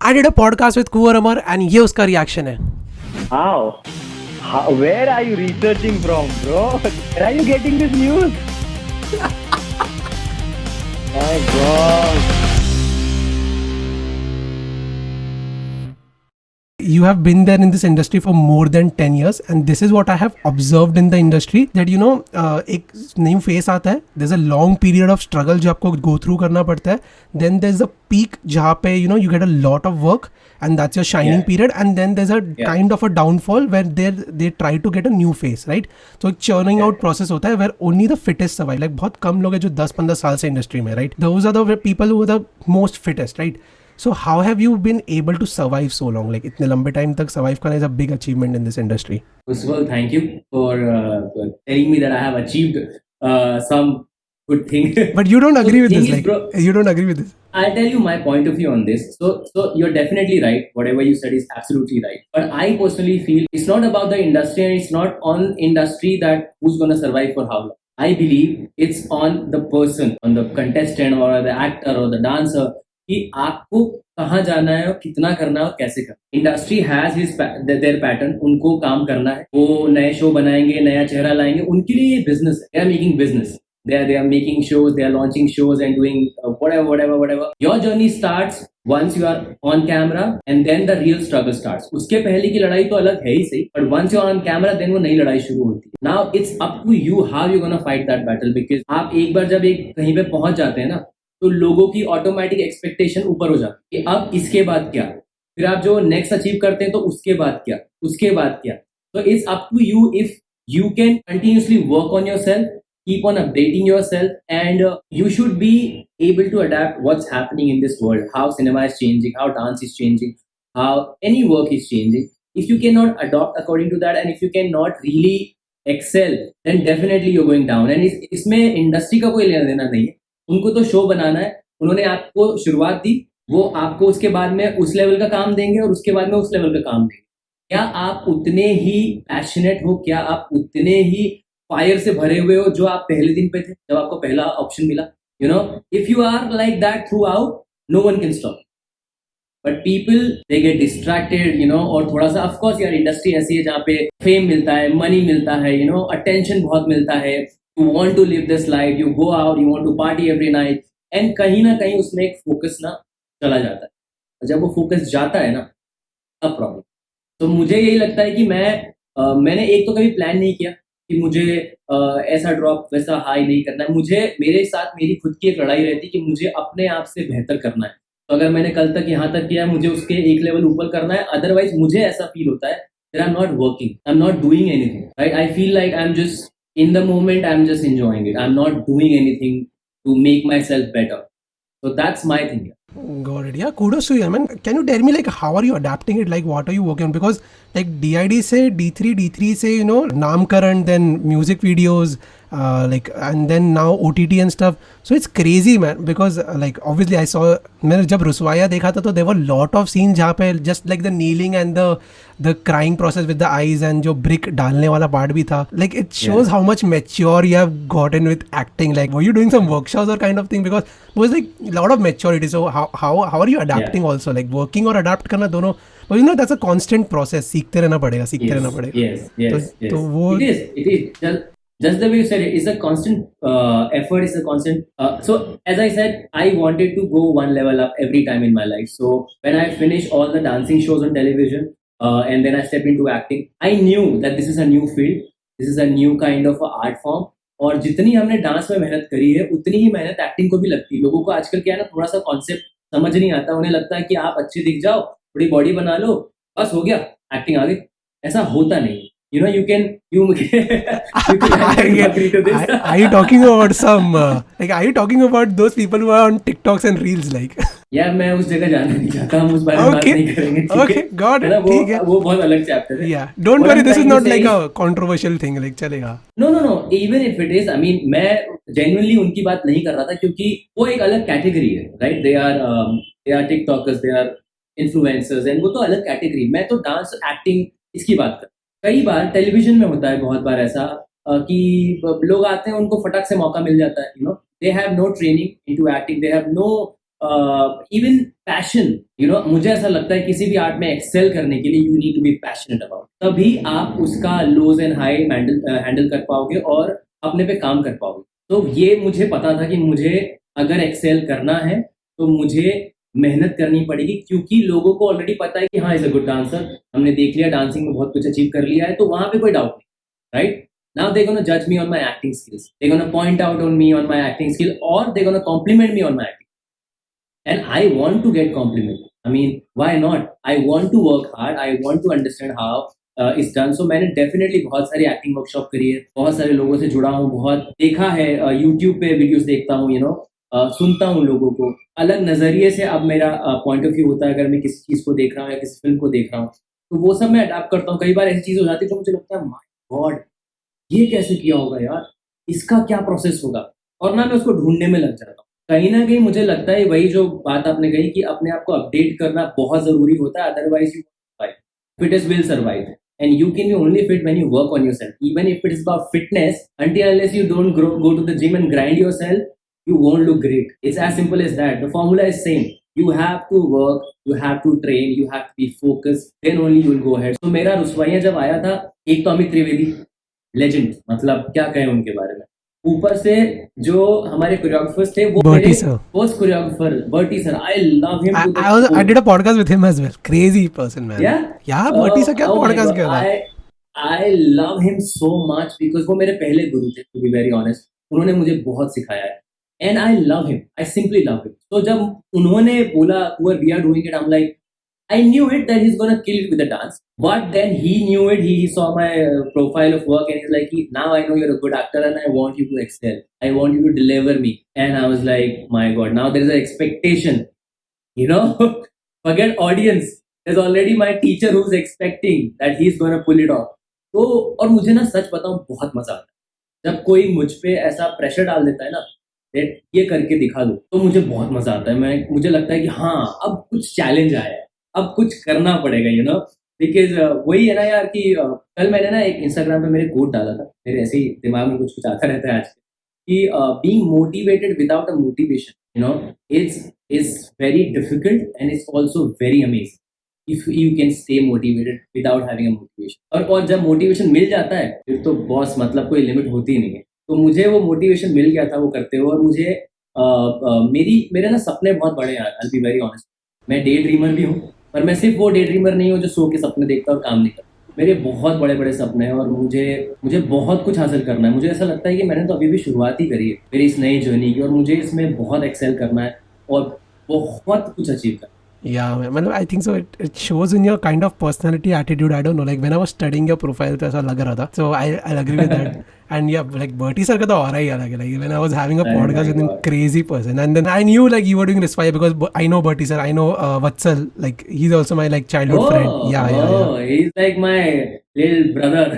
I did a podcast with Kuwar Amar and ये उसका reaction है. How? Where are you researching from, bro? Where are you getting this news? My God. You have been there in this industry for more than 10 years and this is what I have observed in the industry that you know एक new phase आता है, there's a long period of struggle जो आपको go through करना पड़ता है, then there's a peak जहाँ पे you know you get a lot of work and that's your shining period, and then there's a kind of a downfall where they try to get a new phase, right? So एक churning out process होता है where only the fittest survive. Like बहुत कम लोग हैं जो 10-15 साल से industry में, right? Those are the people who are the most fittest, right? So how have you been able to survive so long? Like इतने लंबे time तक survive करना is a big achievement in this industry. First of all, thank you for telling me that I have achieved some good thing. But you don't agree So with thing this, is, like bro, you don't agree with this. I'll tell you my point of view on this. So you're definitely right. Whatever you said is absolutely right. But I personally feel it's not about the industry and it's not on industry that who's going to survive for how long. I believe it's on the person, on the contestant or the actor or the dancer कि आपको कहाँ जाना है और कितना करना है और कैसे करना. Industry has his there pattern, उनको काम करना है, वो नए शो बनाएंगे, नया चेहरा लाएंगे, उनके लिए ये बिजनेस है. They are making business, they are making shows, they are launching shows and doing whatever. Your journey starts once you are on camera and then the real struggle starts. उसके पहले की लड़ाई तो अलग है ही सही, but once you are on camera then वो नई लड़ाई शुरू होती है. Now it's up to you how you gonna fight that battle, because आप एक बार जब एक कहीं पे पहुंच जाते हैं ना तो लोगों की ऑटोमेटिक एक्सपेक्टेशन ऊपर हो जाती है कि अब इसके बाद क्या, फिर आप जो नेक्स्ट अचीव करते हैं तो उसके बाद क्या, उसके बाद क्या. तो it's up to you if you can continuously work on yourself, keep on updating yourself, and you should be able to adapt what's happening in this world, how cinema is changing, how dance is changing, how any work is changing. If you cannot adopt according to that and if you cannot really excel, then definitely you're going down. And इसमें industry का कोई लेना देना नहीं है, उनको तो show बनाना है. उन्होंने आपको शुरुआत दी, वो आपको उसके बाद में उस लेवल का काम देंगे और उसके बाद में उस लेवल का काम देंगे. क्या आप उतने ही पैशनेट हो, क्या आप उतने ही फायर से भरे हुए हो जो आप पहले दिन पे थे जब आपको पहला ऑप्शन मिला? You know, if you are like that throughout, no one can stop. But people they get distracted, you know. और थोड़ा सा ऑफ कोर्स यार इंडस्ट्री ऐसी है जहाँ पे फेम मिलता है, मनी मिलता है, यू नो, अटेंशन बहुत मिलता है. You want to live this life, you go out, you want to party every night, and कहीं ना कहीं उसमें एक फोकस ना चला जाता है. जब वो फोकस जाता है ना तब प्रॉब्लम. तो मुझे यही लगता है कि मैंने एक तो कभी प्लान नहीं किया कि मुझे ऐसा ड्रॉप वैसा हाई नहीं करना है. मुझे मेरे साथ मेरी खुद की एक लड़ाई रहती कि मुझे अपने आप से बेहतर करना है. तो अगर मैंने कल तक यहाँ तक किया, मुझे उसके एक लेवल ऊपर करना है. अदरवाइज मुझे ऐसा फील होता है that I'm not working, I'm not doing anything, right? I feel like I'm just in the moment, I'm just enjoying it, I'm not doing anything to make myself better. So that's my thing. Got it. Yeah, kudos to you. I mean, can you tell me like how are you adapting it? Like what are you working on? Because like DID से D3 से you know Namkaran, then music videos, like and then now OTT and stuff. So it's crazy, man. Because like obviously I saw, मैंने जब रुसवाया देखा था तो there were lot of scenes जहाँ पे just like the kneeling and the crying process with the eyes and जो brick डालने वाला part भी था. Like it shows how much mature you have gotten with acting. Like were you doing some workshops or kind of thing? Because it was like a lot of maturity. So how are you adapting also? Like working or adapt करना दोनों. But you know that's a constant process. सीखते रहना पड़ेगा. Yes. तो वो it is just the way you said it, it's a constant effort, it's a constant so as I said, I wanted to go one level up every time in my life. So when I finished all the dancing shows on television and then I stepped into acting, I knew that this is a new field, this is a new kind of a art form. और जितनी हमने dance में मेहनत करी है उतनी ही मेहनत acting को भी लगती है. लोगों को आजकल क्या है ना, थोड़ा सा कॉन्सेप्ट समझ नहीं आता. उन्हें लगता है कि आप अच्छे दिख जाओ, थोड़ी बॉडी बना लो, बस हो गया, एक्टिंग आ गई. ऐसा होता नहीं. You know, you can agree to this. Are you talking about some like are you talking about those people who are on TikToks and reels like? यार मैं उस जगह जाना नहीं चाहता, हम उस बारे में बात नहीं करेंगे. Okay, got it. ठीक है. वो बहुत अलग चैप्टर है. Yeah, don't worry, this is not like a controversial thing, like चलेगा. No. Even if it is, I mean, मैं genuinely उनकी बात नहीं कर रहा था क्योंकि वो एक अलग कैटेगरी है, right? They are TikTokers, they are influencers, and वो तो अलग कैटेगरी. मैं तो डांस एक्टिंग इसकी बात कर. कई बार टेलीविजन में होता है, बहुत बार ऐसा कि लोग आते हैं, उनको फटाक से मौका मिल जाता है. You know, they have no training into acting, they have no even passion, मुझे ऐसा लगता है किसी भी आर्ट में एक्सेल करने के लिए you need to be passionate about, तभी आप उसका लोज एंड हाई हैंडल कर पाओगे और अपने पे काम कर पाओगे। तो ये मुझे पता था कि मुझे अगर एक्सेल करना है तो मुझे मेहनत करनी पड़ेगी, क्योंकि लोगों को ऑलरेडी पता है कि हाँ इज अ गुड डांसर, हमने देख लिया डांसिंग में बहुत कुछ अचीव कर लिया है, तो वहां पे कोई डाउट नहीं, right? Now they're gonna judge me on my acting skills. They're gonna point out on me on my acting skill, or they're gonna compliment me on my acting. And I want to get complimented. I mean, why not? I want to work hard. I want to understand how it's done. So मैंने definitely बहुत सारी acting workshop करी है, बहुत सारे लोगों से जुड़ा हूँ, बहुत देखा है, YouTube पे videos देखता हूँ, सुनता हूँ लोगों को, अलग नजरिए से अब मेरा पॉइंट ऑफ व्यू होता है अगर मैं किसी चीज को देख रहा हूँ या किसी फिल्म को देख रहा हूँ, तो वो सब मैं अडाप्ट करता हूँ। कई बार ऐसी चीज हो जाती है तो मुझे लगता है माय गॉड ये कैसे किया होगा यार, इसका क्या प्रोसेस होगा, और ना मैं उसको ढूंढने में लग जाता हूँ। कहीं ना कहीं मुझे लगता है वही जो बात आपने कही कि अपने आप को अपडेट करना बहुत जरूरी होता है, otherwise you fitness will survive and you can be only fit when you work on yourself. Even if it is about fitness, until unless you don't go to the gym and grind yourself, you won't look great. It's as simple as that. The formula is same. You have to work, you have to train, you have to be focused, then only you will go ahead. So मेरा रुसवाइयाँ जब आया था, एक तो Amit Trivedi legend, मतलब क्या कहें उनके बारे में, ऊपर से जो हमारे कोरियोग्राफर्स थे वो Bertie मेरे sir. First choreographer Bertie sir, I love him too I did a podcast with him as well. Crazy person, man. Yeah, Bertie sir क्या podcast कर रहा है? I love him so much because वो मेरे पहले गुरु थे, to be very honest. उन्होंने मुझे बहुत सिखाया है and I love him. I simply love him. तो जब उन्होंने बोला we are doing it, I'm like, I knew it that he's gonna kill it with the dance, but then he knew it. He saw my profile of work and he's like, now I know you're a good actor and I want you to excel. I want you to deliver me. And I was like, my God, now there's an expectation. Forget audience. There's already my teacher who's expecting that he's gonna pull it off. तो और मुझे ना सच बताऊं बहुत मजा आता है जब कोई मुझ पे ऐसा प्रेशर डाल देता है ना, ये करके दिखा दो, तो मुझे बहुत मजा आता है। मुझे लगता है कि हाँ अब कुछ चैलेंज आया है, अब कुछ करना पड़ेगा, बिकॉज वही है ना यार कि कल मैंने ना एक इंस्टाग्राम पे मेरे कोट डाला था, मेरे ऐसे ही दिमाग में कुछ आता रहता है आज कि being motivated without a motivation it's very difficult and it's also very amazing if you can stay motivated without having a motivation. और जब मोटिवेशन मिल जाता है फिर तो बॉस मतलब कोई लिमिट होती ही नहीं है। तो मुझे वो मोटिवेशन मिल गया था वो करते हुए, और मुझे मेरे ना सपने बहुत बड़े हैं, I'll be very honest. मैं डे ड्रीमर भी हूँ, पर मैं सिर्फ वो डे ड्रीमर नहीं हूँ जो सो के सपने देखता और काम नहीं करता। मेरे बहुत बड़े बड़े सपने हैं और मुझे बहुत कुछ हासिल करना है। मुझे ऐसा लगता है कि मैंने तो अभी भी शुरुआत ही करी है मेरी इस नई जर्नी की, और मुझे इसमें बहुत एक्सेल करना है और बहुत कुछ अचीव करना है। Yeah, man, I think so. It shows in your kind of personality, attitude. I don't know. Like when I was studying your profile, तो ऐसा लग रहा था. So I'll agree with that. And yeah, like Bertie sir का तो और ही अलग है. Like when I was having a podcast with him, crazy person. And then I knew like you were doing Rispire because I know Bertie sir. I know Vatsal. Like he's also my like childhood friend. Yeah. He's like my little brother.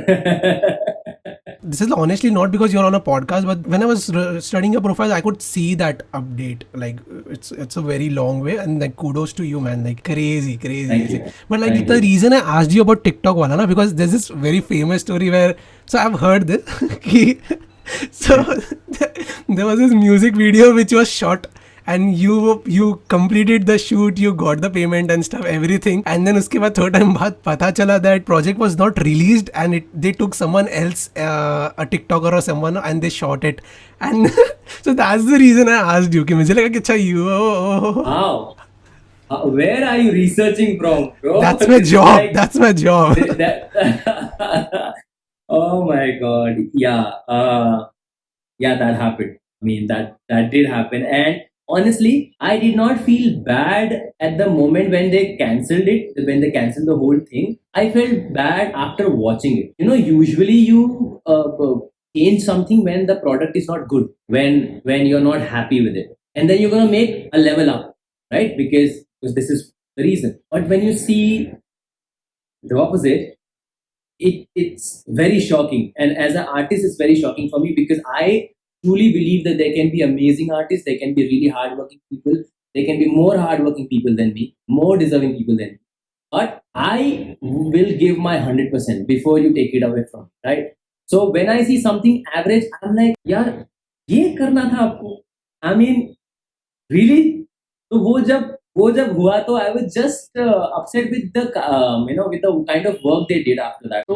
This is honestly not because you're on a podcast, but when I was studying your profile, I could see that update. Like it's a very long way, and like kudos to you, man. Like crazy. Thank you. But like the reason I asked you about TikTok wala na, because there's this very famous story where, so I've heard this. So there was this music video which was shot. And you completed the shoot, you got the payment and stuff, everything. And then उसके बाद थोड़ा time बाद पता चला that project was not released and they took someone else, a TikToker or someone, and they shot it. And so that's the reason I asked you कि मुझे लगा कि अच्छा Wow. Where are you researching from, bro? That's my job. That's my job. Oh my God. Yeah, that happened. I mean, that did happen. And honestly, I did not feel bad at the moment when they cancelled it, when they cancelled the whole thing. I felt bad after watching it. Usually you change something when the product is not good, when you're not happy with it. And then you're going to make a level up, right? Because this is the reason. But when you see the opposite, it's very shocking. And as an artist, it's very shocking for me because I truly believe that there can be amazing artists, there can be really hardworking people, there can be more hardworking people than me, more deserving people than me. But I will give my 100% before you take it away from me, right? So when I see something average, I'm like, yaar, ye karna tha aapko. I mean, really? तो वो जब हुआ तो I was just upset with the with the kind of work they did after that. तो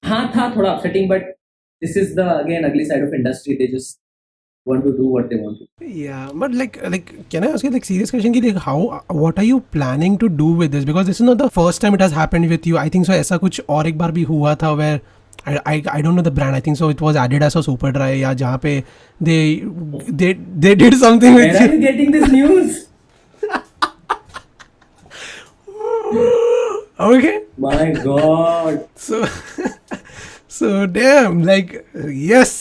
हाँ था थोड़ा upsetting, but this is the again ugly side of industry. They just want to do what they want to. Yeah, but like, can I ask you like serious question? Ki, like, what are you planning to do with this? Because this is not the first time it has happened with you. I think so. ऐसा कुछ और एक बार भी हुआ था where I don't know the brand. I think so. It was Adidas or Superdry या जहाँ पे they did something with Where are you getting this news? Okay. My God. So damn, like, yes.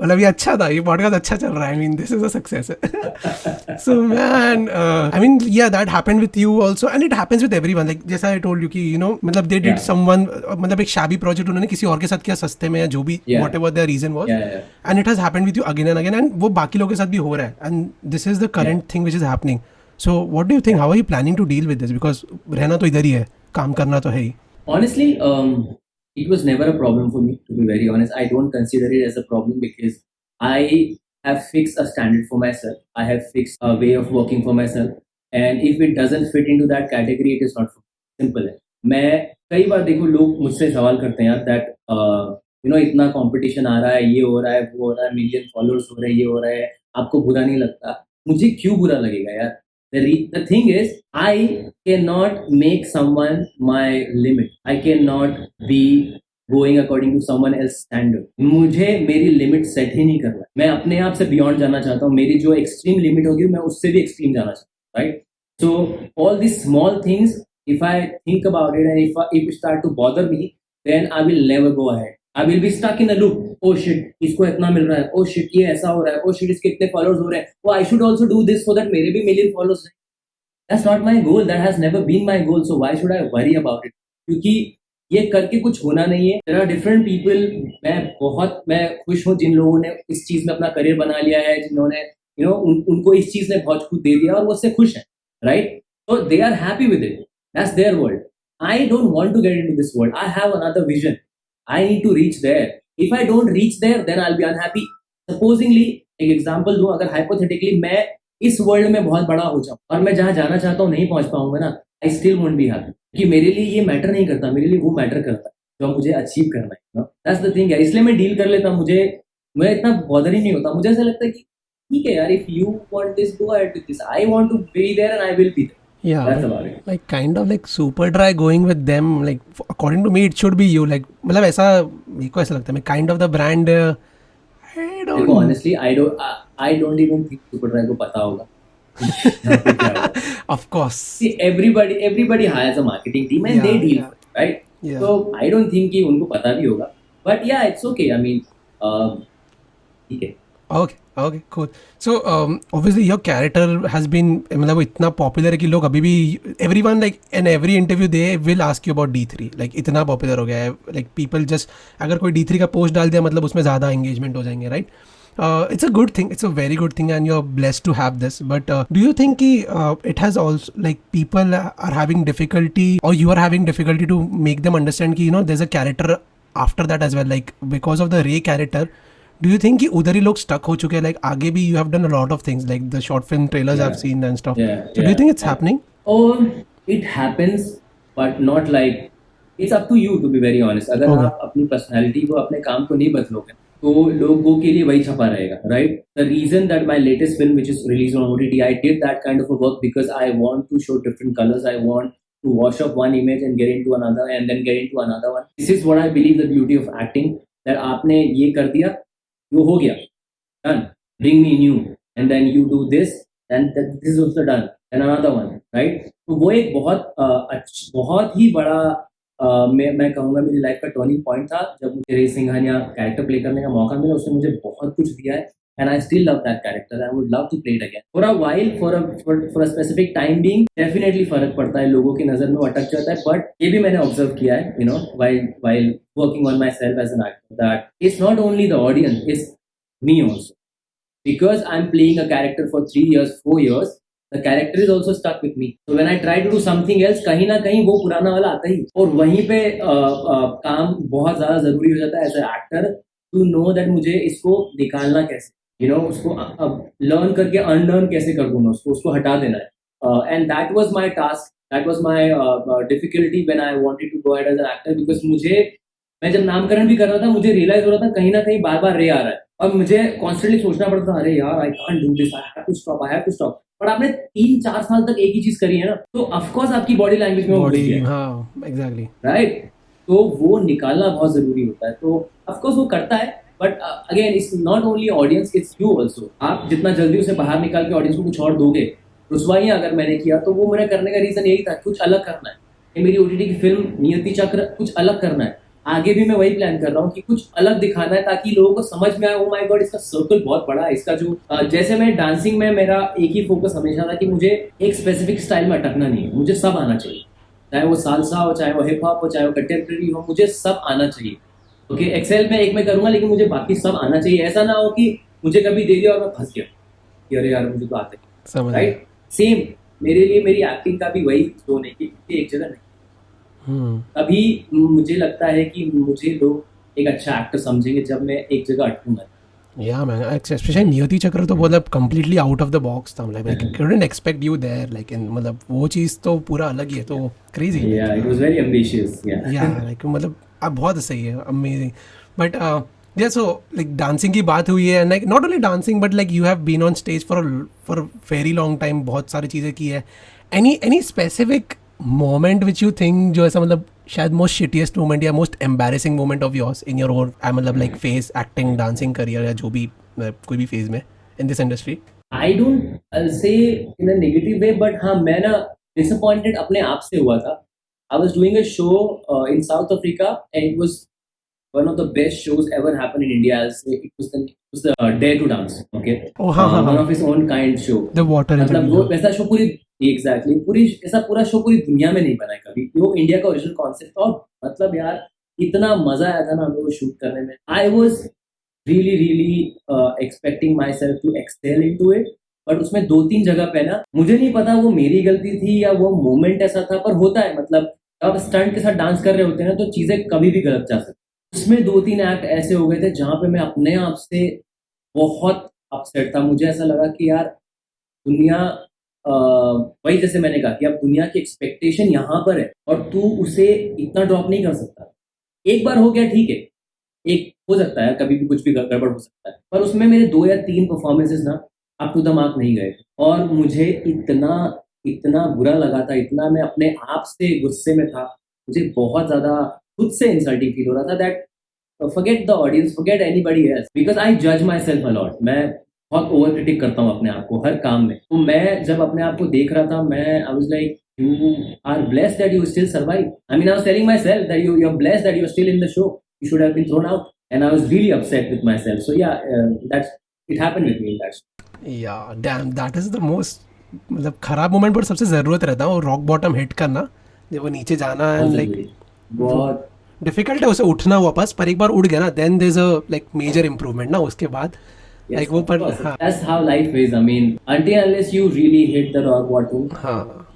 मतलब ये अच्छा था, ये podcast अच्छा चल रहा है. I mean this is a success. So man, I mean yeah that happened with you also and it happens with everyone. Like जैसा आई टोल्ड यू कि यू नो मतलब दे डिड समवन, मतलब एक शाबी project उन्होंने किसी और के साथ किया सस्ते में या जो भी whatever their reason was, and it has happened with you again and again, and वो बाकी लोगों के साथ भी हो रहा है. And this is the current thing which is happening. So what do you think, how are you planning to deal with this? Because रहना तो इधर ही है, काम करना तो है ही. Honestly, it was never a problem for me, to be very honest. I don't consider it as a problem because I have fixed a standard for myself. I have fixed a way of working for myself. And if it doesn't fit into that category, it is not for me. Simple है. मैं कई बार देखो लोग मुझसे सवाल करते हैं यार that इतना कंपटीशन आ रहा है, ये हो रहा है, वो हो रहा है, मिलियन फॉलोअर्स हो रहे हैं, ये हो रहा है, आपको बुरा नहीं लगता? मुझे क्यों बुरा लगेगा यार? The thing is, I cannot make someone my limit. I cannot be going according to someone else's standard. मुझे मेरी लिमिट सेट ही नहीं करना. मैं अपने आप से बियॉन्ड जाना चाहता हूँ. मेरी जो एक्सट्रीम लिमिट होगी मैं उससे भी एक्सट्रीम जाना चाहता हूँ. Right? So all these small things, if I think about it and if it start to bother me, then I will never go ahead. I will be stuck in a loop. Oh shit, इसको इतना मिल रहा है. Oh shit, ये ऐसा हो रहा है. Oh shit, इसके इतने followers हो रहे हैं. Oh, I should also do this so that मेरे भी million followers हैं. That's not my goal. That has never been my goal. So why should I worry about it? क्योंकि ये करके कुछ होना नहीं है. There are different people. मैं खुश हूँ जिन लोगों ने इस चीज में अपना करियर बना लिया है, जिन्होंने उनको इस चीज ने बहुत कुछ दे दिया और वो उससे खुश हैं. Right? So they are happy with it. That's their world. I don't want to get into this world. I have another vision. I need to reach there. If I don't reach there, then I'll be unhappy. Supposingly, एक example दूं, अगर hypothetically मैं इस world में बहुत बड़ा हो जाऊं और मैं जहां जाना चाहता हूं नहीं पहुंच पाऊंगा ना, I still won't be happy. कि मेरे लिए ये मैटर नहीं करता, मेरे लिए वो मैटर करता है जो मुझे अचीव करना है. दैट्स द थिंग है. इसलिए मैं डील कर लेता हूं. मुझे इतना बॉदर ही नहीं होता. मुझे ऐसा लगता है कि ठीक है यार, if you want this, go ahead with this. I want to be there and I will be there. Yeah, That's about it. like kind of like Superdry going with them, like according to me it should be you. Like मतलब ऐसा मेरे को ऐसा लगता है. मैं kind of the brand, I don't देखो honestly, I don't even think Superdry को पता होगा. of course. See, everybody hires a marketing team and they deal with it, right? Yeah. So I don't think कि उनको पता भी होगा. But yeah, it's okay. I mean, ठीक है. Okay, cool. So obviously your character has been, मतलब वो इतना popular है कि लोग अभी भी everyone like in every interview they will ask you about D3. like इतना popular हो गया है. like people just अगर कोई D3 का post डाल दिया मतलब उसमें ज़्यादा engagement हो जाएंगे, right? It's a good thing. It's a very good thing, and you're blessed to have this. But do you think कि it has also like people are having difficulty, or you are having difficulty to make them understand कि there's a character after that as well, like because of the Ray character? Do you think कि उधर ही लोग stuck हो चुके हैं? like आगे भी you have done a lot of things, like the short film trailers I've seen and stuff. So do you think it's happening? Oh, it happens, but not like, it's up to you to be very honest. अगर आप अपनी personality को, अपने काम को नहीं बदलोगे तो लोगों के लिए वही छपा रहेगा, right? The reason that my latest film, which is released on OTT, I did that kind of a work because I want to show different colors. I want to wash off one image and get into another and then get into another one. This is what I believe the beauty of acting, that आपने ये कर दिया, वो हो गया, done. Bring me new, and then you do this, and this is also done, and another one, right? तो वो एक बहुत ही बड़ा मैं कहूँगा मेरी लाइफ का टर्निंग पॉइंट था जब मुझे रे सिंघानिया कैरेक्टर प्ले करने का मौका मिला. उसने मुझे बहुत कुछ दिया है, and I still love that character. I would love to play it again. For a while, for a specific time being, definitely फर्क पड़ता है, लोगों की नज़र में वो अटक जाता है. But ये भी मैंने ऑब्जर्व किया है, while working on myself as an actor, that it's not only the audience, it's me also. Because I'm playing a character for 3 years, 4 years, the character is also stuck with me. So when I try to do something else, कहीं ना कहीं वो पुराना वाला आता ही, और वहीं पे काम बहुत ज़्यादा ज़रूरी हो जाता है as an actor to know that मुझे इसको निकालना कैसे. उसको लर्न करके अनलर्न कैसे कर दूँ मैं उसको हटा देना है। And that was my task, that was my difficulty when I wanted to go ahead as an actor, because मैं जब नामकरण भी कर रहा था मुझे रियलाइज हो रहा था कहीं ना कहीं बार बार रे आ रहा है और मुझे कॉन्स्टेंटली सोचना पड़ता था, अरे यार I can't do this, I have to stop, I have to stop. पर आपने 3-4 साल तक एक ही चीज करी है ना, तो ऑफकोर्स आपकी बॉडी लैंग्वेज में वो घुस बॉडी, गया है, हाँ एग्जैक्टली. राइट? तो वो निकालना बहुत जरूरी होता है, तो ऑफकोर्स वो करता है। But again it's not only audience, it's you also. आप जितना जल्दी उसे बाहर निकाल के ऑडियंस को कुछ और दोगे, रुसवाइयाँ अगर मैंने किया तो वो मेरा करने का रीजन यही था, कुछ अलग करना है। ये मेरी ओटीटी की फिल्म नियति चक्र, कुछ अलग करना है। आगे भी मैं वही प्लान कर रहा हूँ कि कुछ अलग दिखाना है ताकि लोगों को समझ में आए, ओ माय गॉड इसका सर्कल बहुत बड़ा है, इसका जो जैसे मैं डांसिंग में मेरा एक ही फोकस हमेशा था कि मुझे एक स्पेसिफिक स्टाइल में अटकना नहीं है, मुझे सब आना चाहिए, चाहे वो सालसा हो, चाहे वो हिप हॉप हो, चाहे वो कंटेम्प्रेरी हो, मुझे सब आना चाहिए। ओके, एक्सेल में एक मैं करूंगा लेकिन मुझे बाकी सब आना चाहिए। ऐसा ना हो कि मुझे कभी दे दिया और मैं फंस गया कि अरे यार मुझे तो आता है, समझ राइट? सेम मेरे लिए मेरी एक्टिंग का भी वही जोन है कि एक जगह नहीं। अभी मुझे लगता है कि मुझे लोग एक अच्छा एक्टर समझेंगे जब मैं एक जगह अटकूंगा। या मैन, स्पेशली नियति चक्र तो मतलब completely out of the box था. मतलब I couldn't expect you there, like in मतलब वो चीज़ तो पूरा अलग ही है, तो क्रेजी. या इट वाज वेरी एम्बिशियस, या लाइक मतलब अब बहुत सही है, अमेजिंग. बट या सो लाइक डांसिंग की बात हुई है, like not only dancing but like you have been on stage for very long time, बहुत सारी चीज़ें की है. Any specific moment which you think जो ऐसा मतलब शायद मोस्ट शिटिएस्ट मोमेंट या most embarrassing moment of yours in your own, मतलब like face acting dancing career या जो भी कोई भी फेज में in this industry? I don't say in a negative way, but हाँ मैं ना डिसअपॉइंटेड अपने आप से हुआ था. I was doing a show in south Africa and it was one of the best shows ever happened in India. I'll say it was the Dare to Dance. Okay, Oh, हाँ हाँ one हाँ, of his own kind show. The water मतलब वो वैसा show पूरी ऐसा पूरा show पूरी दुनिया में नहीं बना है कभी. वो इंडिया का ओरिजिनल कॉन्सेप्ट था और मतलब यार इतना मजा आया था ना हमें वो शूट करने में. I was really expecting myself to excel into it, but उसमें 2-3 जगह पे ना मुझे नहीं पता वो मेरी गलती थी या वो मोमेंट ऐसा था, पर होता है मतलब आप स्टंट के साथ डांस कर रहे होते हैं ना तो चीजें कभी भी गलत जा सकती. उसमें 2-3 एक्ट ऐसे हो गए थे जहां पे मैं अपने आप से बहुत अपसेट था. मुझे ऐसा लगा कि यार दुनिया वही जैसे मैंने कहा कि अब दुनिया की एक्सपेक्टेशन यहाँ पर है और तू उसे इतना ड्रॉप नहीं कर सकता. एक बार हो गया ठीक है, एक हो सकता है कभी भी कुछ भी गड़बड़ हो सकता है, पर उसमें मेरे 2 या 3 परफॉर्मेंसेस ना अप टू द मार्क नहीं गए और मुझे इतना इतना बुरा लगा था, इतना मैं अपने आप से गुस्से में था, मुझे बहुत ज्यादा खुद से इंसल्टिंग फील हो रहा था. That forget the audience, forget anybody else, because I judge myself a lot. मैं बहुत ओवर क्रिटिक करता हूँ अपने आप को हर काम में. तो मैं जब अपने आप को देख रहा था मैं I was like, you are blessed that you still survive. I mean I was telling myself that you're blessed that you're still in the show. You should have been thrown out, and I was really upset with myself. So yeah, that's it happened with me in that show. या dam, that is the most मतलब खराब moment, पर सबसे ज़रूरत रहता है वो rock bottom hit करना, जब वो नीचे जाना है. बहुत लाइक जरूरी, बहुत डिफिकल्ट है उसे उठना वापस, पर एक बार उठ गया ना then there is a like major improvement ना उसके बाद. yes, लाइक वो of पर course. हाँ That's how life is. I mean, until unless you really hit the rock bottom, हाँ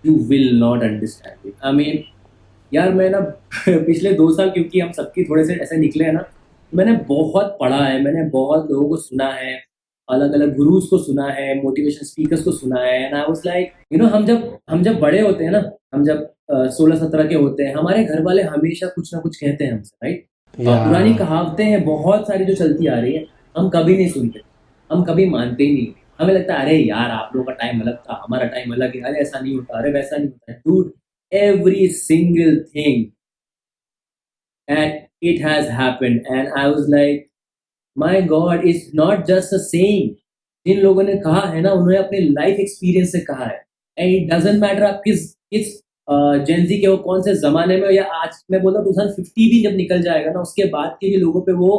you will not understand it. I mean, यार मैं ना पिछले 2 साल क्योंकि हम सबकी थोड़े से ऐसे निकले हैं ना, मैंने बहुत पढ़ा है, मैंने बहुत लोगों को सुना है, अलग अलग गुरुज को सुना है, मोटिवेशन स्पीकर्स को सुना है. एंड आई वाज लाइक हम जब बड़े होते हैं ना, हम जब 16-17 के होते हैं, हमारे घर वाले हमेशा कुछ ना कुछ कहते हैं हमसे, राइट? पुरानी कहावतें हैं बहुत सारी जो चलती आ रही है, हम कभी नहीं सुनते, हम कभी मानते ही नहीं. हमें लगता है अरे यार आप लोगों का टाइम अलग था, हमारा टाइम अलग है, अरे ऐसा नहीं होता, अरे वैसा नहीं होता. Dude, every single thing and it has happened and I was like, my god, it's not just a saying. जिन लोगों ने कहा है ना उन्होंने अपने लाइफ एक्सपीरियंस से कहा है. एंड इट डजंट मैटर आप किस जेंजी के हो, कौन से जमाने में हो, या आज मैं बोलता हूँ 2050 भी जब निकल जाएगा ना उसके बाद के भी लोगों पे वो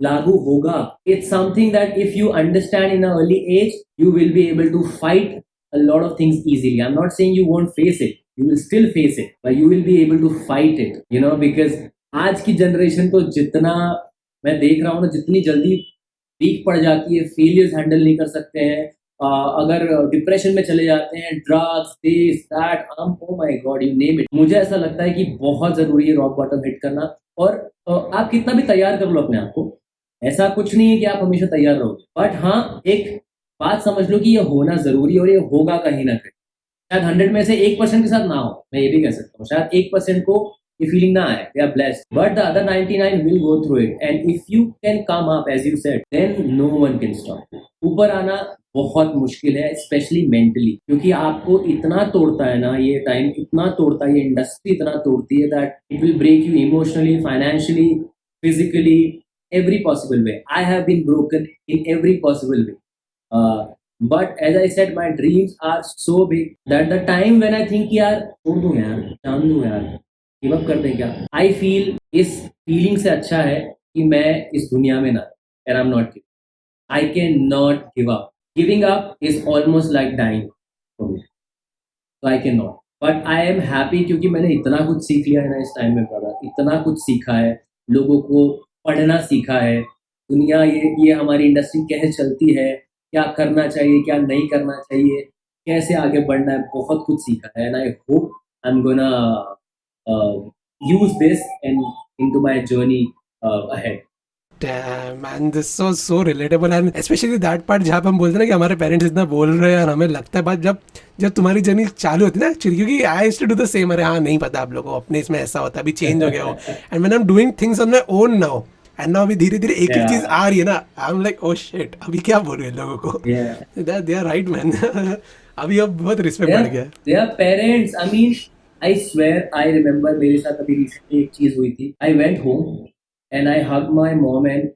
लागू होगा. It's something that if you understand in a early age you will be able to fight a lot of things easily. I'm not saying you won't face it. You will still face it, but you will be able to fight it. Because आज की generation तो जितना मैं देख रहा हूँ ना, जितनी जल्दी वीक पड़ जाती है, फेलियर्स हैंडल नहीं कर सकते हैं, अगर डिप्रेशन में चले जाते हैं, drugs, this that, oh my God, you name it. मुझे ऐसा लगता है कि बहुत जरूरी है रॉक बॉटम हिट करना. और आप कितना भी तैयार कर लो अपने आप को, ऐसा कुछ नहीं है कि आप हमेशा तैयार रहोगे, बट हाँ एक बात समझ लो कि ये होना जरूरी है और ये होगा कहीं ना कहीं। शायद 100 में से 1% के साथ ना हो, मैं ये भी कह सकता हूँ, शायद 1% को ये फीलिंग ना आए, they are blessed, but the other 99 will go through it, and if you can come up as you said, then no one can stop. ऊपर आना बहुत मुश्किल है, स्पेशली मेंटली, क्योंकि आपको इतना तोड़ता है ना ये टाइम, इतना तोड़ता है, ये इंडस्ट्री इतना तोड़ती है that it will break you emotionally, financially, physically, every possible way. I have been broken in every possible way. But as I said, my dreams are so big that the time when I think यार छोड़ दूं यार, जान दूं यार, give up कर दें क्या, आई फील इस फीलिंग से अच्छा है कि मैं इस दुनिया में ना, and I'm not giving. I cannot give up. Giving up is almost like dying for me. So I cannot. But I am happy क्योंकि मैंने इतना कुछ सीख लिया है ना इस टाइम में brother, इतना कुछ सीखा है, लोगों को पढ़ना सीखा है, दुनिया ये हमारी इंडस्ट्री कैसे चलती है, क्या करना चाहिए, क्या नहीं करना चाहिए, कैसे आगे बढ़ना है, बहुत कुछ सीखा है, and I hope I am gonna use this and into my journey ahead. Damn, man, this was so relatable and especially that part जहाँ पे हम बोलते हैं ना कि हमारे पेरेंट्स इतना बोल रहे हैं और हमें लगता है बात जब जब तुम्हारी जर्नी चालू होती है ना एक्चुअली, क्योंकि I used to do the same, अरे हाँ नहीं पता आप लोगों को अपने इसमें ऐसा होता है, अभी चेंज हो गया हो, and when I am doing things on my own now, and now अभी धीरे धीरे एक एक Yeah. चीज आ रही है ना, I am like oh shit अभी क्या बोल रहे हैं लोगों को, Yeah. They are right man. अभी अब बहुत रिस्पेक्ट बढ़ गया। They are parents. I mean, I swear, I remember मेरे साथ अभी recently एक चीज हुई थी. I went home and I hugged my mom, and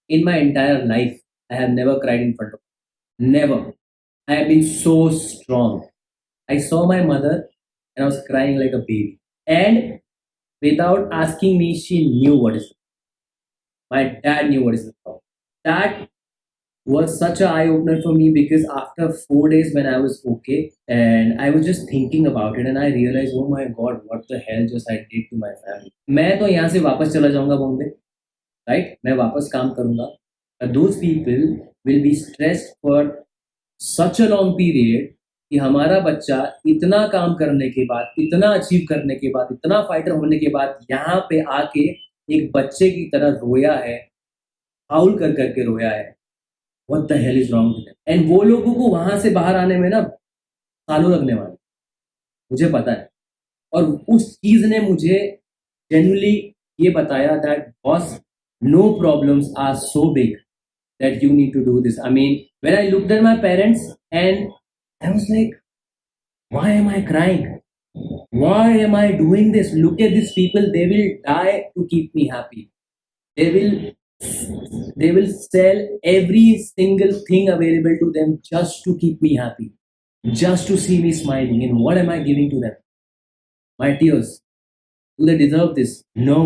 in my entire life, I have never cried in front of her. Never. I have been so strong. I saw my mother and I was crying like a baby. And without asking me, she knew what is. My dad knew what is the problem. That was such an eye opener for me because after 4 days when I was okay and I was just thinking about it and I realized, oh my god, what the hell just I did to my family. मैं तो यहाँ से वापस चला जाऊंगा Bombay, right, मैं वापस काम करूंगा, those people will be stressed for such a long period कि हमारा बच्चा इतना काम करने के बाद, इतना अचीव करने के बाद, इतना फाइटर होने के बाद यहाँ पे आके एक बच्चे की तरह रोया है, हाउल कर करके रोया है, what the hell is wrong with them. And वो लोगों को वहां से बाहर आने में ना सालों लगने वाले, मुझे पता है, और उस चीज ने मुझे जेन्युइनली ये बताया that boss, no problems are so big that you need to do this. I mean, when I looked at my parents and I was like, why am I crying? Why am I doing this? Look at these people, they will die to keep me happy. They will sell every single thing available to them just to keep me happy, just to see me smiling. And what am I giving to them? My tears. Do they deserve this? No.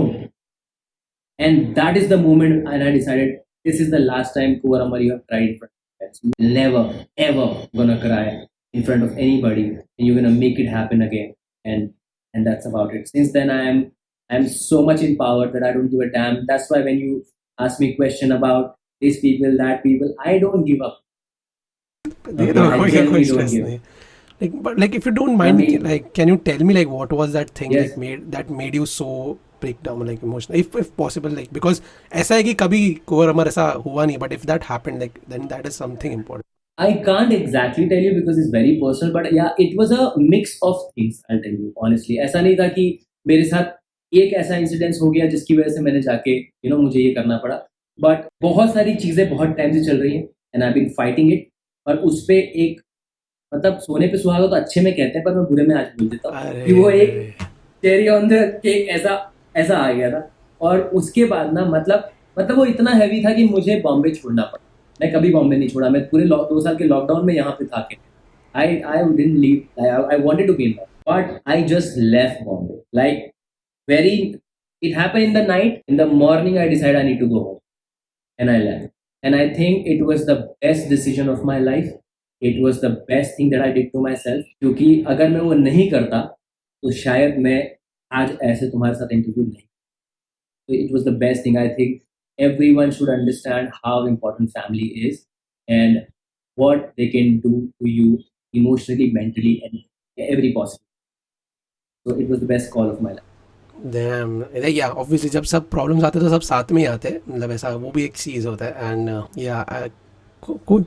And that is the moment, and I decided this is the last time Kuvaramar you have cried in front of friends. You're never ever gonna cry in front of anybody, and you're gonna make it happen again. And that's about it. Since then, I'm so much empowered that I don't give a damn. That's why when you ask me question about these people, that people, I don't give up. They Okay, दो, I कोई genuinely don't stress give नहीं। up. Like, but like if you don't mind, mean- like can you tell me like what was that thing Yes. like made you so break down, like emotional, if possible, like because ऐसा है कि कभी cover हमारे ऐसा हुआ नहीं, but if that happened, like then that is something important. I can't exactly tell you because it's very personal, but yeah, it was a mix of things. I'll tell you honestly. ऐसा नहीं था कि मेरे साथ एक ऐसा incidence हो गया जिसकी वजह से मैंने जाके मुझे ये करना पड़ा, बट बहुत सारी चीजें बहुत टाइम से चल रही हैं and I been fighting it, और उस पे एक मतलब सोने पे सुहागा तो अच्छे में कहते हैं पर मैं बुरे में आज बोल देता हूँ कि वो एक चेरी ऑन द केक ऐसा ऐसा आ गया था। और उसके बाद ना मतलब वो इतना हैवी था कि मुझे बॉम्बे छोड़ना पड़ा। मैं कभी बॉम्बे नहीं छोड़ा, मैं पूरे 2 साल के लॉकडाउन में यहाँ पे था के I didn't leave, I wanted to game back, but I just left Bombay like very, it happened in the night, in the morning I decided I need to go home and I left, and I think it was the best decision of my life. It was the best thing that I did to myself, क्योंकि अगर मैं वो नहीं करता तो शायद मैं आज ऐसे तुम्हारे साथ इंटरव्यू नहीं। So it was the best thing. I think everyone should understand how important family is and what they can do to you emotionally, mentally, and every possible. So it was the best call of my life. Damn, या obviously जब सब problems आते हैं तो सब साथ में ही आते हैं, मतलब ऐसा वो भी एक चीज़ होता है एंड या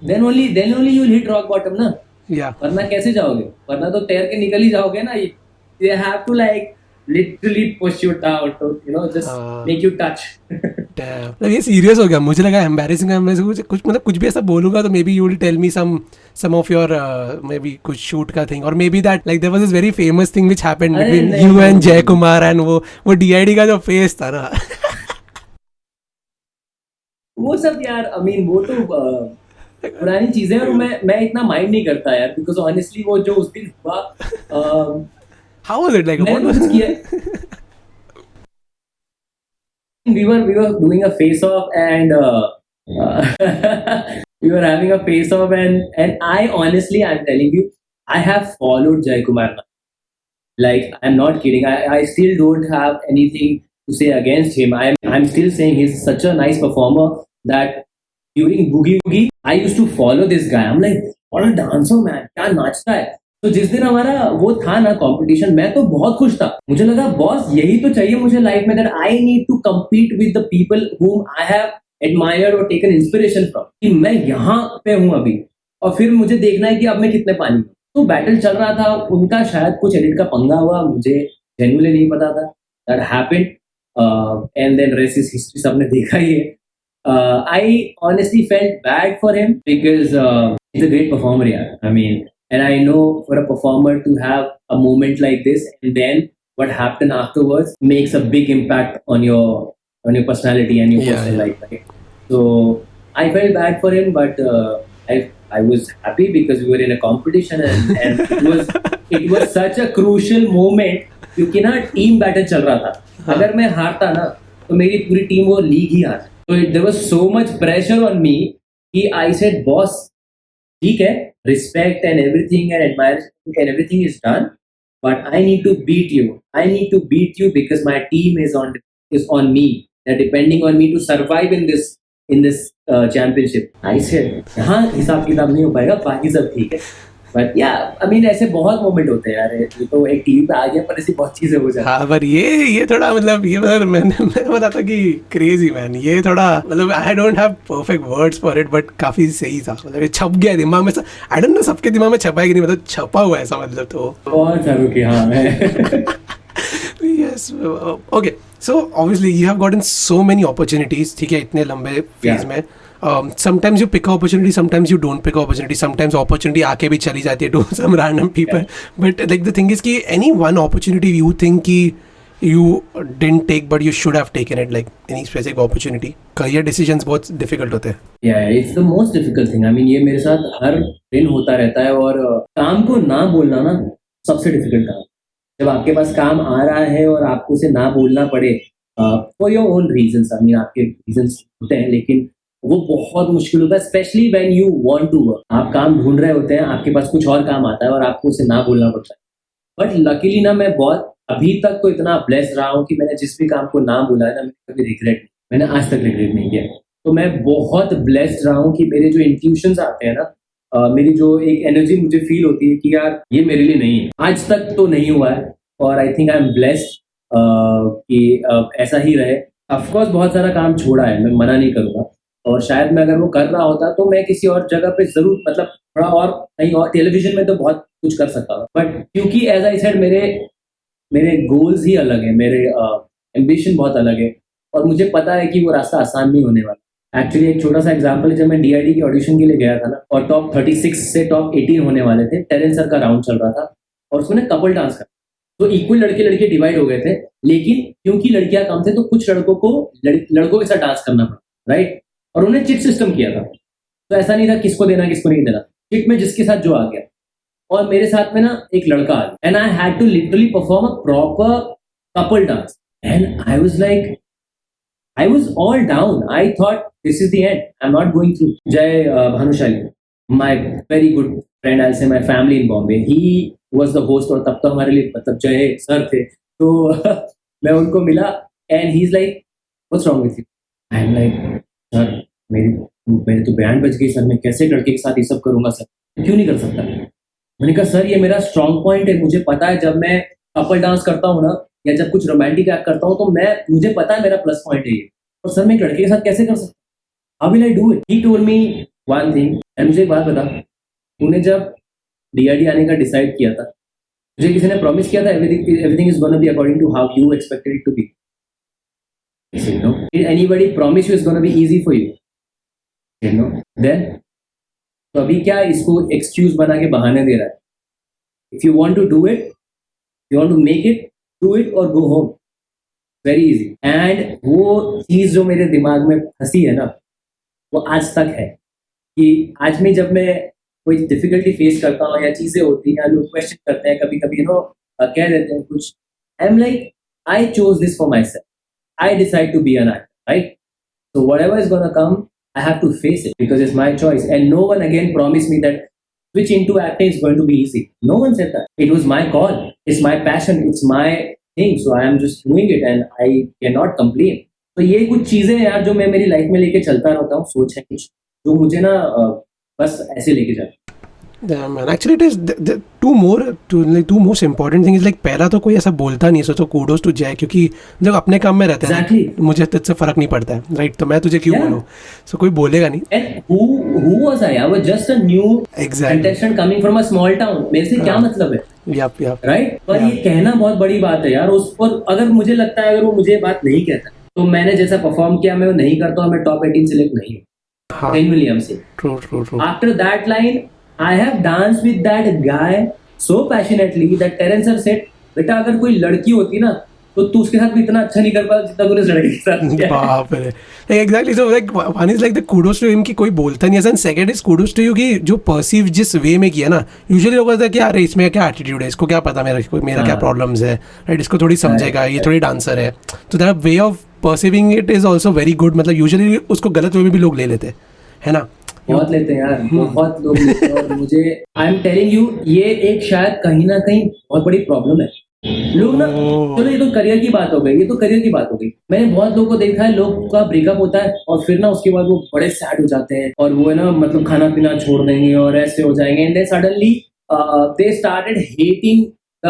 then only you will hit rock bottom ना. या वरना कैसे जाओगे? वरना तो तैर के निकल ही जाओगे ना. They have to like literally push you down to just make you touch. मतलब ये सीरियस हो गया, मुझे लगा एम्बैरेसिंग है, मैं कुछ मतलब कुछ भी ऐसा बोलूंगा तो maybe you will tell me some of your maybe कुछ शूट का थिंग, और maybe that like there was this very famous thing which happened अरे बिटवीन नहीं, यू नहीं, एंड नहीं। जय कुमार एंड वो डीआईडी का जो फेस था ना. वो सब यार, I mean वो तो पुरानी चीजें हैं और मैं इतना माइंड नहीं करता यार, बिकॉज ऑनेस्टली वो जो उस दिन हुआ, हाउ वाज इट लाइक, मैंने व्हाट तो कुछ किया. We were doing a face off and we were having a face off and I honestly, I'm telling you, I have followed Jay Kumar. Like, I'm not kidding. I still don't have anything to say against him. I'm still saying he's such a nice performer that during Boogie Woogie, I used to follow this guy. I'm like, what a dancer, man. क्या नाचता है. तो जिस दिन हमारा वो था ना कंपटीशन, मैं तो बहुत खुश था. मुझे लगा बॉस यही तो चाहिए मुझे लाइफ में, that I need to compete with the people whom I have admired or taken inspiration from. कि मैं यहाँ पे हूँ अभी और फिर मुझे देखना है कि अब मैं कितने पानी में. तो बैटल चल रहा था, उनका शायद कुछ एडिट का पंगा हुआ, मुझे जेन्युइनली नहीं पता था. That happened and then rest is history, सबने देखा ही है. I honestly felt bad for him because he's a great performer, yeah. I mean, and I know for a performer to have a moment like this and then what happened afterwards makes a big impact on your personality and your personal life, right? So I felt bad for him, but I was happy because we were in a competition and it was such a crucial moment क्योंकि ना team battle चल रहा था. अगर मैं हारता ना तो मेरी पूरी टीम वो लीग ही हार. So there was so much pressure on me कि I said, boss, ठीक है, respect and everything and admiration and everything is done, but I need to beat you. I need to beat you because my team is on me. They're depending on me to survive in this championship. I said, हाँ हिसाब किताब नहीं हो पाएगा, बाकी सब ठीक है. But yeah, I mean ऐसे बहुत मोमेंट होते हैं यार. ये तो एक टीवी पे आ गया पर ऐसी बहुत चीजें हो जाती हैं. हाँ, पर ये थोड़ा मतलब ये मतलब मैं बता था कि क्रेजी मैन, ये थोड़ा मतलब I don't have perfect words for it, but काफी सही था. मतलब ये छप गया दिमाग में. आई डोंट नो सबके दिमाग में छपा है कि नहीं, मतलब छपा हुआ है ऐसा, मतलब तो बहुत सारों की हाँ है. yes, okay, so obviously you have gotten so many opportunities, ठीक है, इतने लंबे फेज में. Sometimes you pick an opportunity, sometimes you don't pick an opportunity, sometimes opportunity आके भी चली जाती है to some random people. But like the thing is कि any one opportunity you think कि you didn't take but you should have taken it, like any specific opportunity. Career decisions बहुत difficult होते हैं. Yeah, it's the most difficult thing. I mean, ये मेरे साथ हर दिन होता रहता है और काम को ना बोलना ना सबसे डिफिकल्ट काम. जब आपके पास काम आ रहा है और आपको उसे ना बोलना पड़े for your own reasons, I mean आपके रीजंस होते हैं, लेकिन वो बहुत मुश्किल होता है, specially when you want to work. आप काम ढूंढ रहे होते हैं, आपके पास कुछ और काम आता है और आपको उसे ना बोलना पड़ता है. बट लकीली ना मैं बहुत अभी तक तो इतना ब्लेस्ड रहा हूँ कि मैंने जिस भी काम को ना बोला है ना, मैंने कभी रिग्रेट, मैंने आज तक रिग्रेट नहीं किया. तो मैं बहुत ब्लेस्ड रहा हूँ कि मेरे जो इंट्यूशंस आते हैं ना, मेरी जो एक एनर्जी मुझे फील होती है कि यार ये मेरे लिए नहीं है, आज तक तो नहीं हुआ है. और I think I am blessed कि ऐसा ही रहे. ऑफकोर्स बहुत सारा काम छोड़ा है, मैं मना नहीं करूँगा, और शायद मैं अगर वो कर रहा होता तो मैं किसी और जगह पे जरूर मतलब थोड़ा और कहीं और टेलीविजन में तो बहुत कुछ कर सकता हूँ. बट क्योंकि एज आई सेड मेरे गोल्स ही अलग है, मेरे एम्बिशन बहुत अलग है और मुझे पता है कि वो रास्ता आसान नहीं होने वाला. एक्चुअली एक छोटा सा एग्जांपल है, जब मैं डीआईडी के ऑडिशन के लिए गया था ना और टॉप 36 से टॉप 18 होने वाले थे, टेरेंस सर का राउंड चल रहा था और उसमें कपल डांस का, तो इक्वल लड़के लड़के डिवाइड हो गए थे, लेकिन क्योंकि लड़कियां कम थे तो कुछ लड़कों को लड़कों के साथ डांस करना पड़ा, राइट. और उन्हें चिट सिस्टम किया था, तो ऐसा नहीं था किसको देना किसको नहीं देना, चिट में जिसके साथ जो आ गया. और मेरे साथ में ना एक लड़का आ गया and I had to literally perform a proper couple dance and I was like, I was all down. I thought this is the end. I'm not going through. Jay Bhanushali, my very good friend, I'll say my family in Bombay. He was the host और तब तो हमारे लिए मतलब जय sir थे. तो मैं उनको मिला and he's like, what's wrong with you? I'm like, sir, मेरी तो बैंड बज गई सर, मैं कैसे लड़के के साथ ये सब करूंगा सर, क्यों नहीं कर सकता. मैंने कहा सर ये मेरा स्ट्रॉन्ग पॉइंट है, मुझे पता है जब मैं कपल डांस करता हूँ ना या जब कुछ रोमांटिक एक्ट करता हूँ तो मुझे पता है मेरा प्लस पॉइंट है ये, और सर मैं एक लड़के के साथ कैसे कर सकता हूँ? How will I do it? He told me one thing, and मुझे एक बात बता, तूने जब डीआईडी आने का डिसाइड किया था, मुझे किसी ने प्रॉमिस किया था everything is gonna be according to how you expected it to be? No. Did anybody promise you it's gonna be easy for you? No. Then तो अभी क्या इसको एक्सक्यूज बना के बहाने दे रहा है? If you want to do it, you want to make it, do it or go home. Very easy. And वो चीज जो मेरे दिमाग में फंसी है ना, वो आज तक है कि आज में जब मैं कोई डिफिकल्टी फेस करता हूँ या चीजें होती हैं, लोग क्वेश्चन करते हैं, कभी कभी कह देते हैं कुछ, आई am like I chose this for my self. I decide to be an actor, right? So whatever is gonna come, I have to face it because it's my choice. And no one again promised me that switch into acting is going to be easy. No one said that. It was my call. It's my passion. It's my thing. So I am just doing it and I cannot complain. तो ये कुछ चीजें यार जो मैं मेरी life में लेके चलता रहता हूँ, सोच है कुछ जो मुझे ना बस ऐसे लेके जाता. Yeah, man. Actually, it is the two most important thing is like पहला तो कोई ऐसा बोलता नहीं है, तो kudos to Jay, क्योंकि जब अपने काम में रहते हैं Exactly. मुझे तुझसे फर्क नहीं पड़ता है, राइट? तो मैं तुझे क्यों बोलूं? So कोई बोलेगा नहीं. And who was I? I was just a new contestant coming from a small town. मेरे से क्या मतलब है? Yep. राइट. पर ये कहना बहुत बड़ी बात है यार. उस पर अगर मुझे लगता है अगर वो मुझे बात नहीं कहता तो मैंने जैसा परफॉर्म किया मैं वो नहीं करता, मैं टॉप 18 सिलेक्ट नहीं हूँ. Genuinely I'm saying. True. After that line, I have danced with that guy so passionately that Terence sir said, बेटा अगर कोई लड़की होती ना तो तू उसके साथ भी इतना अच्छा नहीं कर पाता जितना तूने इस लड़के के साथ किया. बाप रे. Exactly. So like one is like the kudos to him कि कोई बोलता नहीं है, and second is kudos to you कि जो perceive जिस वे में किया ना, usually लोग कहते हैं कि यार इसमें क्या एटीट्यूड है, इसको क्या पता मेरा क्या प्रॉब्लम्स है, राइट? इसको थोड़ी समझेगा, ये थोड़ी डांसर है. तो that way of perceiving it is also very good. मतलब यूजुअली उसको गलत वे में भी लोग ले लेते हैं, है ना? बहुत लेते हैं यार, बहुत लोग लेते हैं. और मुझे आई एम टेलिंग यू ये एक शायद कहीं ना कहीं बहुत बड़ी प्रॉब्लम है. लोग ना, चलो ये तो करियर की बात हो गई, मैंने बहुत लोगों को देखा है, लोग का ब्रेकअप होता है और फिर ना उसके बाद वो बड़े सैड हो जाते हैं और वो है ना मतलब खाना पीना छोड़ देंगे और ऐसे हो जाएंगे. And then suddenly they started hating the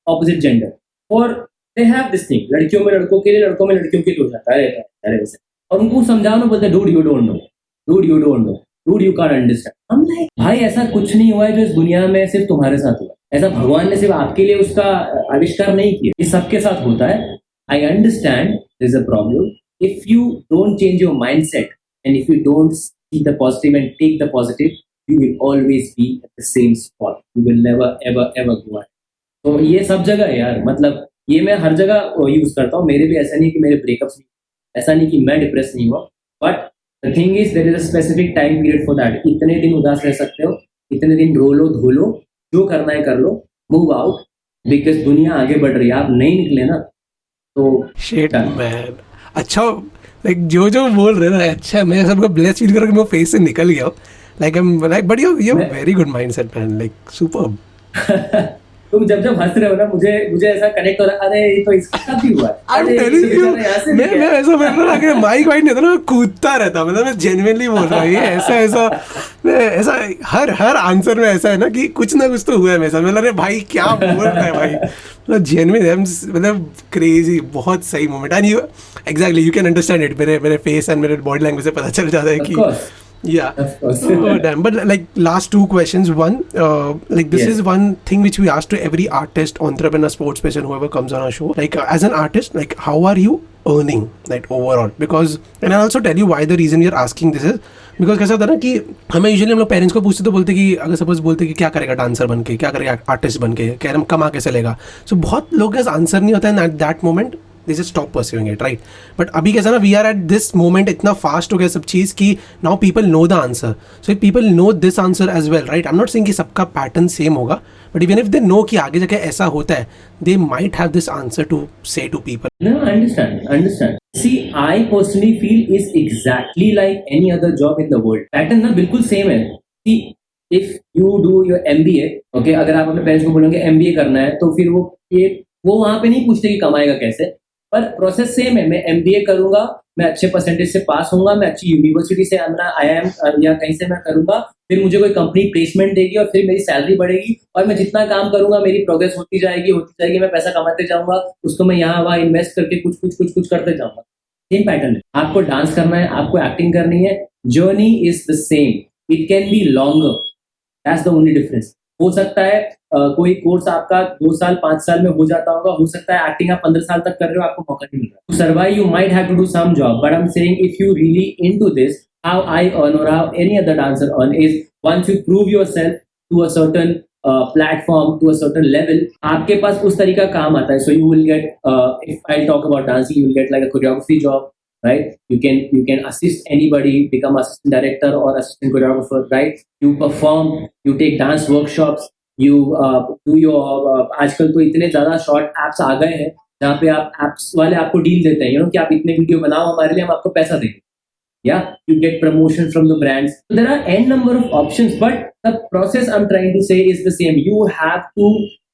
opposite gender और दे हैव दिस थिंग, लड़कियों में लड़कों के लिए, लड़कों में लड़कियों के लिए हो जाता है वैसे. और उनको समझाओ ना, बोलते dude you don't know, dude you can't understand. I'm like भाई ऐसा कुछ नहीं हुआ है जो इस दुनिया में सिर्फ तुम्हारे साथ हुआ. ऐसा भगवान ने सिर्फ आपके लिए उसका आविष्कार नहीं किया, ये सबके साथ होता है. I understand there's a problem. If you don't change your mindset and if you don't see the positive and take the positive, you will always be at the same spot. You will never ever go ahead. तो ये सब जगह है यार, मतलब ये मैं हर जगह यूज करता हूँ. मेरे भी ऐसा नहीं कि मेरे ब्रेकअप्स नहीं, ऐसा नहीं कि मैं डिप्रेस नहीं हुआ, but The thing is, there is a specific time period for that. इतने दिन उदास रह सकते हो, इतने दिन रो लो, धो लो, जो करना है कर लो, move out, because दुनिया आगे बढ़ रही है. आप नहीं निकले ना तो Shit man. अच्छा, like जो बोल रहे ना, अच्छा मैं सबको blessed feel कर रहा हूँ कि मैं फेस से निकल गया हूँ. Like I'm like, but you have very good mindset man, like superb. तुम जब हंस रहे हो ना, मुझे ऐसा कनेक्ट हो रहा है, अरे ये तो इसके साथ ही हुआ है. I'm telling you, मैं ऐसा मतलब आगे माइक वाइट नहीं था ना, मैं कूदता रहता, मतलब मैं जेन्युइनली बोल रहा हूँ. ये ऐसा मैं ऐसा हर आंसर में ऐसा है ना कि कुछ ना कुछ तो हुआ है मेरे साथ. मतलब अरे भाई क्या बोल रहा है भाई, मतलब जेन्युइन, मतलब क्रेजी, बहुत सही moment. And you exactly you can understand it. मेरे फेस एंड मेरे बॉडी लैंग्वेज से पता चल जाता है कि yeah. Oh damn. But like last two questions. One, like this is one thing which we ask to every artist, entrepreneur, sports person, whoever comes on our show. Like as an artist, like how are you earning, like overall? Because, and I'll also tell you why the reason we are asking this is because कैसा होता है ना कि हमें usually हम लोग parents को पूछते तो बोलते कि अगर सपोज बोलते कि क्या करेगा डांसर बन के, क्या करेगा आर्टिस्ट बन के, क्या कमा कैसे लेगा. सो बहुत लोग का आंसर नहीं होता है at that moment. they just stop pursuing it, right? But अभी कैसा ना, we are at this moment इतना fast हो गया सब चीज़ कि now people know the answer. So if people know this answer as well, right? I'm not saying कि सबका pattern same होगा, but even if they know कि आगे जाके ऐसा होता है, they might have this answer to say to people. No, I understand. See, I personally feel is exactly like any other job in the world. Pattern ना बिल्कुल same है. See, if you do your MBA, okay, अगर आप अपने parents को बोलोगे MBA करना है, तो फिर वो वहाँ पे नहीं पूछते कि कमाएगा कैसे, पर प्रोसेस सेम है. मैं MBA करूंगा, मैं अच्छे परसेंटेज से पास होऊंगा, मैं अच्छी यूनिवर्सिटी से IIM या कहीं से मैं करूंगा, फिर मुझे कोई कंपनी प्लेसमेंट देगी और फिर मेरी सैलरी बढ़ेगी और मैं जितना काम करूंगा मेरी प्रोग्रेस होती जाएगी, मैं पैसा कमाते जाऊंगा, उसको मैं यहाँ वहाँ इन्वेस्ट करके कुछ करते जाऊंगा। सेम पैटर्न है। आपको डांस करना है, आपको एक्टिंग करनी है, journey is the same, it can be longer, that's the only difference. हो सकता है कोई कोर्स आपका 2 साल 5 साल में हो जाता होगा, हो सकता है एक्टिंग आप 15 साल तक कर रहे हो, आपको मौका नहीं मिल रहा। To survive you might have to do some job, but I'm saying if you really into this, how I earn or how any other dancer earn is once you prove yourself to a certain platform, to a certain level, आपके पास उस तरीका काम आता है। So you will get, if I talk about dancing, you will get like a choreography job, right? You can assist anybody, become assistant director or assistant choreographer, right? You perform, you take dance workshops, you do your आजकल तो इतने ज्यादा short apps आ गए हैं जहाँ पे आप apps वाले आपको डील देते हैं, कि आप इतने वीडियो बनाओ हमारे लिए, हम आपको पैसा देंगे, या you get promotion from the brands. So there are n number of options, but the process I'm trying to say is the same. You have to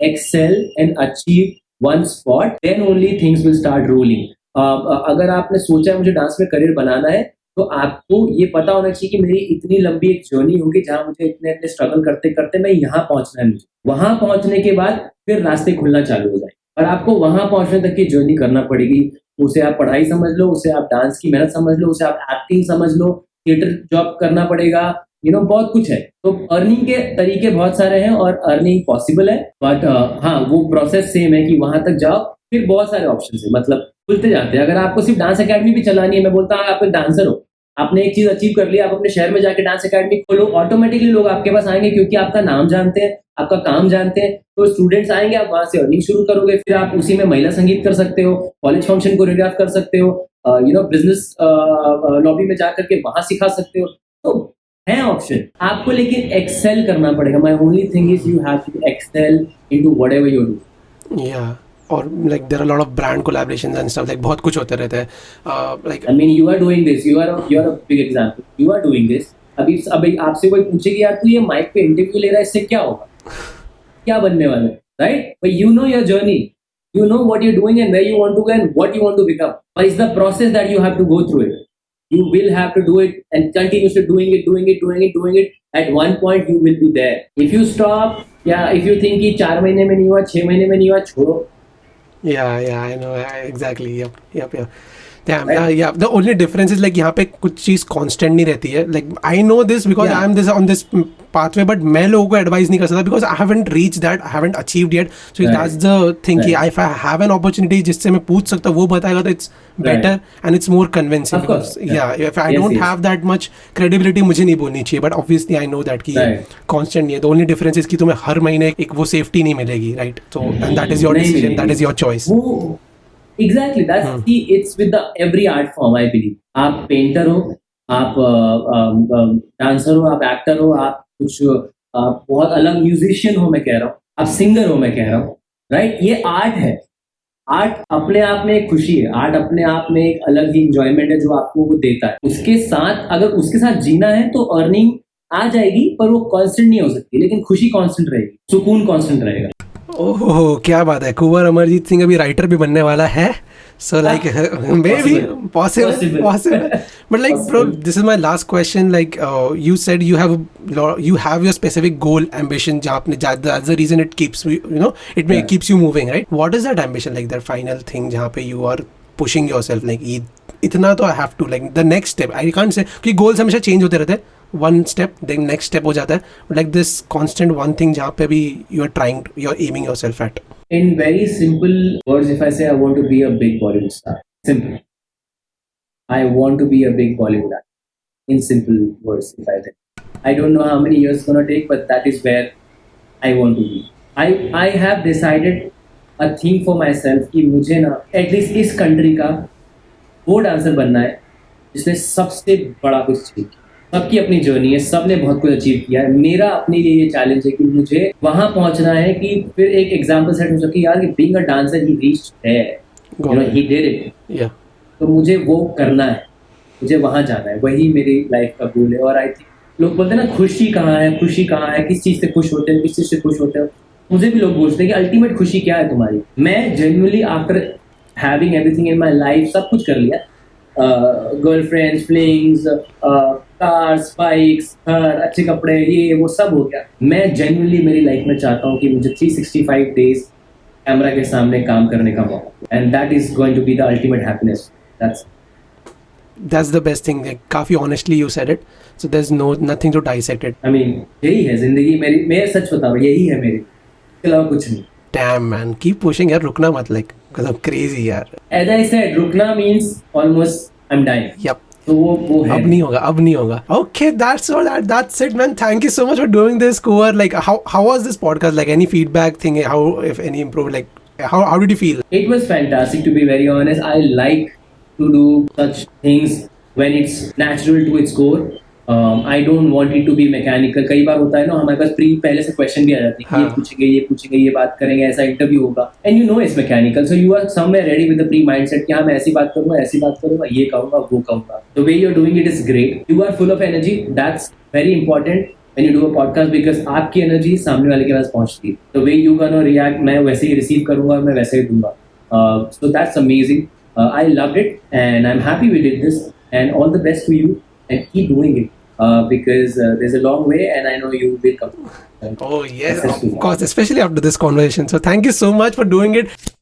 excel and achieve one spot, then only things will start rolling. अगर आपने सोचा है मुझे dance में career बनाना है, तो आपको ये पता होना चाहिए कि मेरी इतनी लंबी एक जर्नी होगी जहां मुझे इतने स्ट्रगल करते करते मैं यहाँ पहुंचना है। मुझे वहां पहुंचने के बाद फिर रास्ते खुलना चालू हो जाए, और आपको वहां पहुंचने तक की जर्नी करना पड़ेगी। उसे आप पढ़ाई समझ लो, उसे आप डांस की मेहनत समझ लो, उसे आप एक्टिंग समझ लो, थिएटर जॉब करना पड़ेगा, बहुत कुछ है। तो अर्निंग के तरीके बहुत सारे हैं और अर्निंग पॉसिबल है, बट हाँ, वो प्रोसेस सेम है कि वहां तक जाओ, फिर बहुत सारे ऑप्शन है, मतलब खुलते जाते हैं। अगर आपको सिर्फ डांस एकेडमी भी चलानी है, मैं बोलता हूँ आप एक डांसर हो, आपने एक चीज अचीव कर लिया, आप अपने शहर में जाके डांस एकेडमी खोलो, ऑटोमेटिकली लोग आपके पास आएंगे, क्योंकि आपका नाम जानते हैं, आपका काम जानते हैं, तो स्टूडेंट्स आएंगे, आप वहां से अर्निंग शुरू करोगे, फिर आप उसी में महिला संगीत कर सकते हो, कॉलेज फंक्शन कोरियोग्राफ कर सकते हो, बिजनेस लॉबी में जाकर के वहां सिखा सकते हो। तो है ऑप्शन आपको, लेकिन एक्सेल करना पड़ेगा। My only thing is you have to excel into whatever you do. या और like there are lot of brand collaborations and stuff, like बहुत कुछ होते रहते हैं। Like I mean you are doing this, you are a big example, you are doing this. अभी आपसे कोई पूछे कि यार तू ये माइक पे इंटरव्यू ले रहा है, इससे क्या होगा, क्या बनने वाला है, right? But you know your journey, you know what you're doing and where you want to go and what you want to become. But it's the process that you have to go through it. You will have to do it and continuously doing it. At one point you will be there. If you stop, if you think कि 4 महीने में नहीं हुआ, 6 महीने में नहीं हुआ, छोड़ो. Yeah, I know, exactly. Yep. Yeah. The only difference is like यहाँ पे कुछ चीज़ constant नहीं रहती है. Like I know this because I am on this pathway, but मैं लोगों को advise नहीं कर सकता because I haven't reached that, I haven't achieved yet. So that's the thing कि if I have an opportunity जिससे मैं पूछ सकता हूँ, वो बताएगा तो it's better and it's more convincing. Of course. If I don't have that much credibility, मुझे नहीं बोलनी चाहिए. But obviously I know that कि constant नहीं है. The only difference is कि तुम्हें हर महीने एक वो safety नहीं मिलेगी, right? So and that is your decision, that is your choice. Exactly, it's with the every art form, I believe. आप पेंटर हो, आप डांसर हो, आप एक्टर हो, आप कुछ बहुत अलग म्यूजिशियन हो, मैं कह रहा हूँ, आप सिंगर हो, मैं कह रहा हूँ, राइट? ये आर्ट है। आर्ट अपने आप में एक खुशी है, आर्ट अपने आप में एक अलग ही इंजॉयमेंट है जो आपको वो देता है। उसके साथ अगर उसके साथ जीना है तो अर्निंग आ जाएगी, पर वो कांस्टेंट नहीं हो सकती, लेकिन खुशी कांस्टेंट रहेगी, सुकून कांस्टेंट रहेगा। ओह, क्या बात है। कुंवर अमरजीत सिंह अभी राइटर भी बनने वाला है। So like maybe possible. But like bro, this is my last question. Like you said you have your specific goal, ambition. That's the reason it keeps keeps you moving, right? What is that ambition, like that final thing जहाँ पे you are pushing yourself, like इतना तो I have to, like the next step. I can't say कि goals हमेशा change होते रहते हैं. One step, then next step हो जाता है. But like this constant one thing जहाँ पे भी you're aiming yourself at. In very simple words, if I say I want to be a big Bollywood star, simple. I want to be a big Bollywood actor. In simple words, if I say. I don't know how many years it's gonna take, but that is where I want to be. I have decided a thing for myself कि मुझे ना at least इस country का वो dancer बनना है जिसने सबसे बड़ा कुछ अचीव किया। सबकी अपनी जर्नी है, सबने बहुत कुछ अचीव किया है। मेरा अपने लिए ये चैलेंज है कि मुझे वहां पहुंचना है कि फिर एक एग्जांपल सेट हो सके, यार कि being a dancer he reached there, he did it. तो मुझे वो करना है, मुझे वहां जाना है, वही मेरी लाइफ का गोल है। और आई थिंक लोग बोलते हैं ना खुशी कहाँ है, किस चीज से खुश होते हैं, किस चीज से खुश होते हो। मुझे भी लोग पूछते हैं कि अल्टीमेट खुशी क्या है तुम्हारी। मैं genuinely after having everything in my life, सब कुछ कर लिया, गर्लफ्रेंड्स, फ्लिंग्स, कार्स, बाइक्स, घर, अच्छे कपड़े, ये वो सब हो गया. मैं genuinely मेरी लाइफ में चाहता हूँ कि मुझे 365 days कैमरा के सामने काम करने का मौका, and that is going to be the ultimate happiness. That's the best thing. Like, काफी honestly you said it. So there's nothing to dissect it. I mean, यही है जिंदगी मेरी. मैं सच बताऊँ, यही है मेरी, इसके अलावा कुछ नहीं. Damn man, keep pushing यार, रुकना मत, like because I'm crazy यार. As I said, रुकना means almost I'm dying. Yep. तो वो है. अब नहीं होगा. Okay, that's all. That's it, man. Thank you so much for doing this, Kuwar. Like, how was this podcast? Like, any feedback thing? How, if any, improved? Like, how did you feel? It was fantastic, to be very honest. I like to do such things when it's natural to its core. I don't want it to be mechanical. कई बार होता है ना, हमारे पास पहले से question भी आ जाते हैं, हाँ. ये पूछेंगे, ये बात करेंगे, ऐसा इंटरव्यू होगा, and you know it's mechanical, so you are somewhere ready with the pre-mindset कि हाँ मैं ऐसी बात करूँगा, ये कहूँगा, वो कहूँगा. The way you're doing it is great. You are full of energy. That's very important when you do a podcast, because आपकी एनर्जी सामने वाले के पास पहुँचती है. The way you gonna react, मैं वैसे ही रिसीव करूँगा, मैं वैसे ही दूंगा. So that's amazing. I loved it, and I'm happy we did this, and all the best to you, and keep doing it, because there's a long way, and I know you will come. Oh yes, of course, especially after this conversation. So thank you so much for doing it.